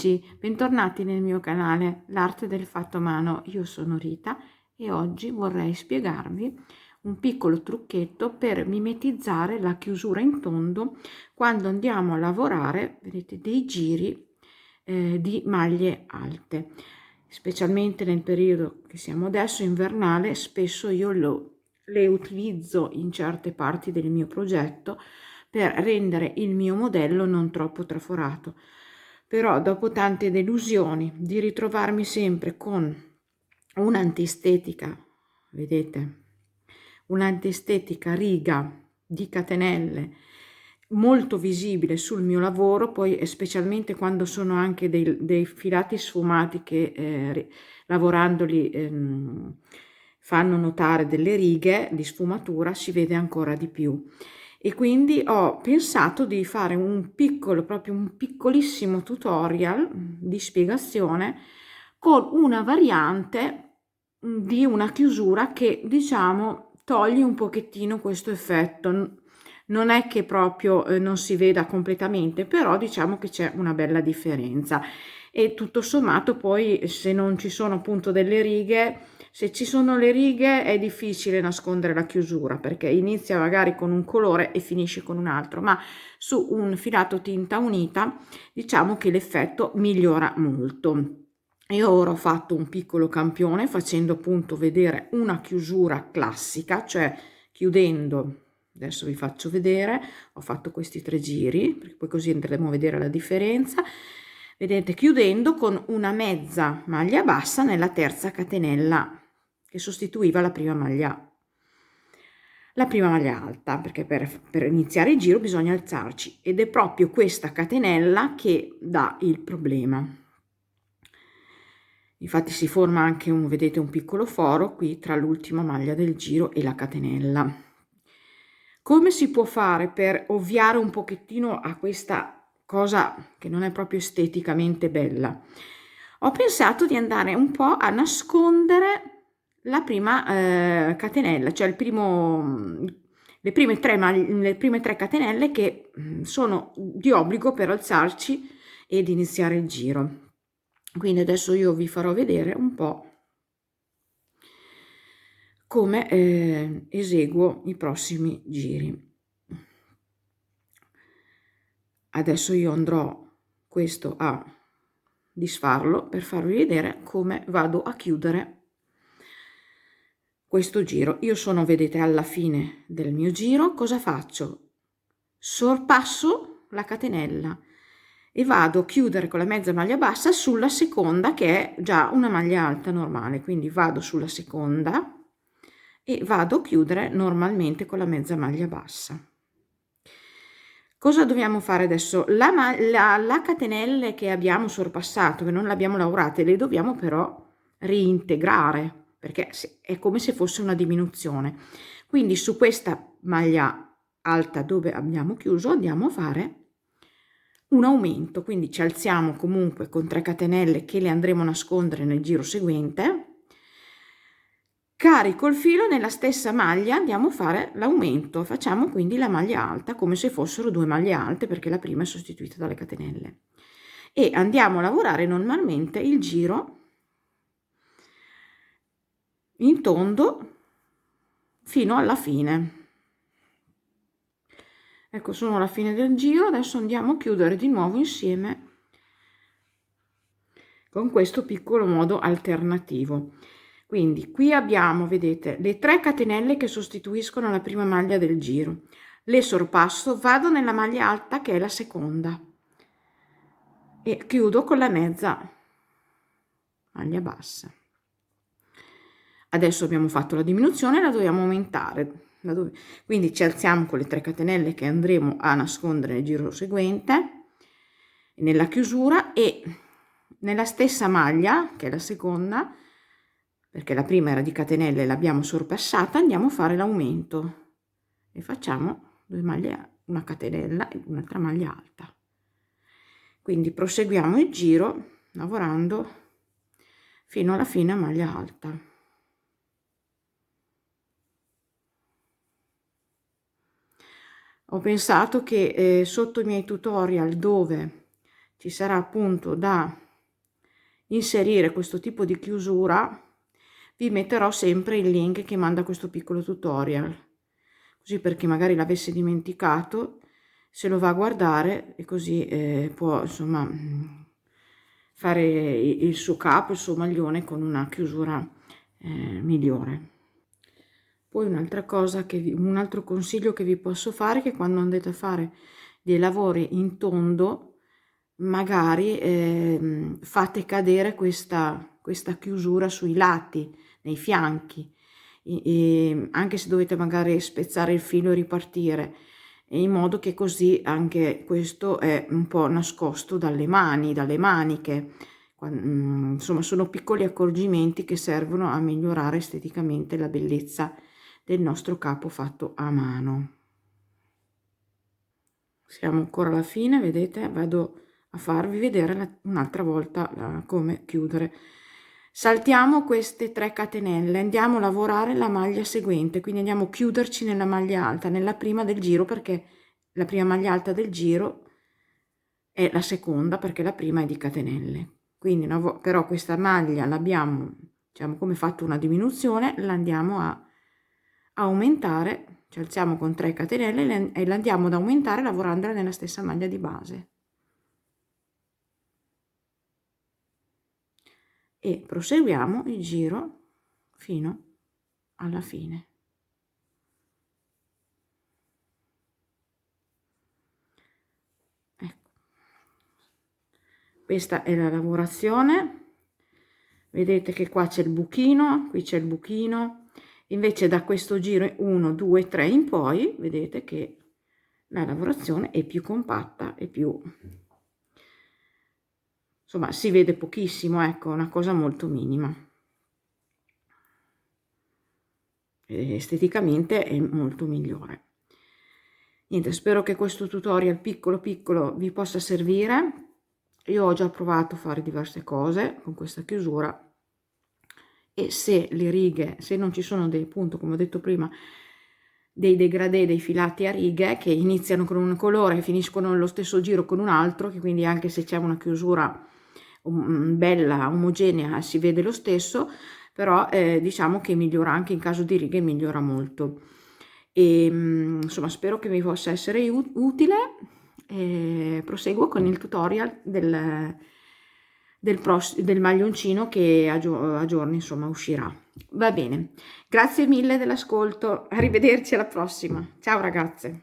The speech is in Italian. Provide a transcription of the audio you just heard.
amici, bentornati nel mio canale L'Arte del Fatto a Mano. Io sono Rita e oggi vorrei spiegarvi un piccolo trucchetto per mimetizzare la chiusura in tondo quando andiamo a lavorare, vedete, dei giri di maglie alte. Specialmente nel periodo che siamo adesso, invernale, spesso io le utilizzo in certe parti del mio progetto per rendere il mio modello non troppo traforato. Però dopo tante delusioni di ritrovarmi sempre con un'antiestetica, vedete, un'antiestetica riga di catenelle molto visibile sul mio lavoro, poi specialmente quando sono anche dei filati sfumati che lavorandoli fanno notare delle righe di sfumatura, si vede ancora di più. E quindi ho pensato di fare proprio un piccolissimo tutorial di spiegazione con una variante di una chiusura che, diciamo, toglie un pochettino questo effetto. Non è che proprio non si veda completamente, però diciamo che c'è una bella differenza. E tutto sommato poi, se non ci sono appunto delle righe, se ci sono le righe è difficile nascondere la chiusura, perché inizia magari con un colore e finisce con un altro, ma su un filato tinta unita diciamo che l'effetto migliora molto. Io ora ho fatto un piccolo campione facendo appunto vedere una chiusura classica, cioè chiudendo. Adesso vi faccio vedere, ho fatto questi 3 giri, perché poi così andremo a vedere la differenza. Vedete, chiudendo con una mezza maglia bassa nella terza catenella che sostituiva la prima maglia alta, perché per iniziare il giro bisogna alzarci, ed è proprio questa catenella che dà il problema. Infatti si forma anche vedete, un piccolo foro qui tra l'ultima maglia del giro e la catenella. Come si può fare per ovviare un pochettino a questa cosa che non è proprio esteticamente bella? Ho pensato di andare un po' a nascondere la prima catenella, cioè le prime 3 catenelle che sono di obbligo per alzarci ed iniziare il giro. Quindi adesso io vi farò vedere un po' come eseguo i prossimi giri. Adesso io andrò questo a disfarlo per farvi vedere come vado a chiudere questo giro. Io sono, vedete, alla fine del mio giro. Cosa faccio? Sorpasso la catenella e vado a chiudere con la mezza maglia bassa sulla seconda, che è già una maglia alta normale, quindi vado sulla seconda e vado a chiudere normalmente con la mezza maglia bassa. Cosa dobbiamo fare adesso? La catenelle che abbiamo sorpassato, che non le abbiamo lavorate, le dobbiamo però reintegrare, perché è come se fosse una diminuzione. Quindi su questa maglia alta dove abbiamo chiuso andiamo a fare un aumento, quindi ci alziamo comunque con 3 catenelle che le andremo a nascondere nel giro seguente. Carico il filo nella stessa maglia, andiamo a fare l'aumento, facciamo quindi la maglia alta come se fossero 2 maglie alte, perché la prima è sostituita dalle catenelle, e andiamo a lavorare normalmente il giro in tondo fino alla fine. Ecco, sono alla fine del giro. Adesso andiamo a chiudere di nuovo insieme con questo piccolo modo alternativo. Quindi qui abbiamo, vedete, le 3 catenelle che sostituiscono la prima maglia del giro, le sorpasso, vado nella maglia alta che è la seconda e chiudo con la mezza maglia bassa. Adesso abbiamo fatto la diminuzione, la dobbiamo aumentare, quindi ci alziamo con le 3 catenelle che andremo a nascondere nel giro seguente, nella chiusura, e nella stessa maglia, che è la seconda, perché la prima era di catenelle e l'abbiamo sorpassata, andiamo a fare l'aumento e facciamo 2 maglie, una catenella e un'altra maglia alta. Quindi proseguiamo il giro lavorando fino alla fine a maglia alta. Ho pensato che sotto i miei tutorial dove ci sarà appunto da inserire questo tipo di chiusura, vi metterò sempre il link che manda questo piccolo tutorial, così per chi magari l'avesse dimenticato se lo va a guardare e così può insomma fare il suo capo, il suo maglione con una chiusura migliore. Poi un'altra cosa un altro consiglio che vi posso fare è che quando andate a fare dei lavori in tondo, magari fate cadere questa chiusura sui lati, nei fianchi, anche se dovete magari spezzare il filo e ripartire, in modo che così anche questo è un po' nascosto dalle mani, dalle maniche. Insomma, sono piccoli accorgimenti che servono a migliorare esteticamente la bellezza del nostro capo fatto a mano. Siamo ancora alla fine, vedete, vado a farvi vedere un'altra volta come chiudere. Saltiamo queste 3 catenelle, andiamo a lavorare la maglia seguente, quindi andiamo a chiuderci nella maglia alta, nella prima del giro, perché la prima maglia alta del giro è la seconda, perché la prima è di catenelle. Quindi però questa maglia l'abbiamo, diciamo, come fatto una diminuzione, la andiamo a aumentare, ci alziamo con 3 catenelle e la andiamo ad aumentare lavorandola nella stessa maglia di base. E proseguiamo il giro fino alla fine. Ecco. Questa è la lavorazione. Vedete che qua c'è il buchino, qui c'è il buchino. Invece da questo giro 1, 2, 3 in poi, vedete che la lavorazione è più compatta e più... Insomma, si vede pochissimo, ecco, una cosa molto minima. Esteticamente è molto migliore. Niente, spero che questo tutorial piccolo vi possa servire. Io ho già provato a fare diverse cose con questa chiusura e se le righe, se non ci sono dei punti, come ho detto prima, dei degradé, dei filati a righe che iniziano con un colore e finiscono nello stesso giro con un altro, che quindi anche se c'è una chiusura bella, omogenea, si vede lo stesso, però diciamo che migliora anche in caso di righe, migliora molto. E insomma, spero che vi possa essere utile. Proseguo con il tutorial del maglioncino che a giorni insomma uscirà. Va bene, grazie mille dell'ascolto, arrivederci alla prossima, ciao ragazze.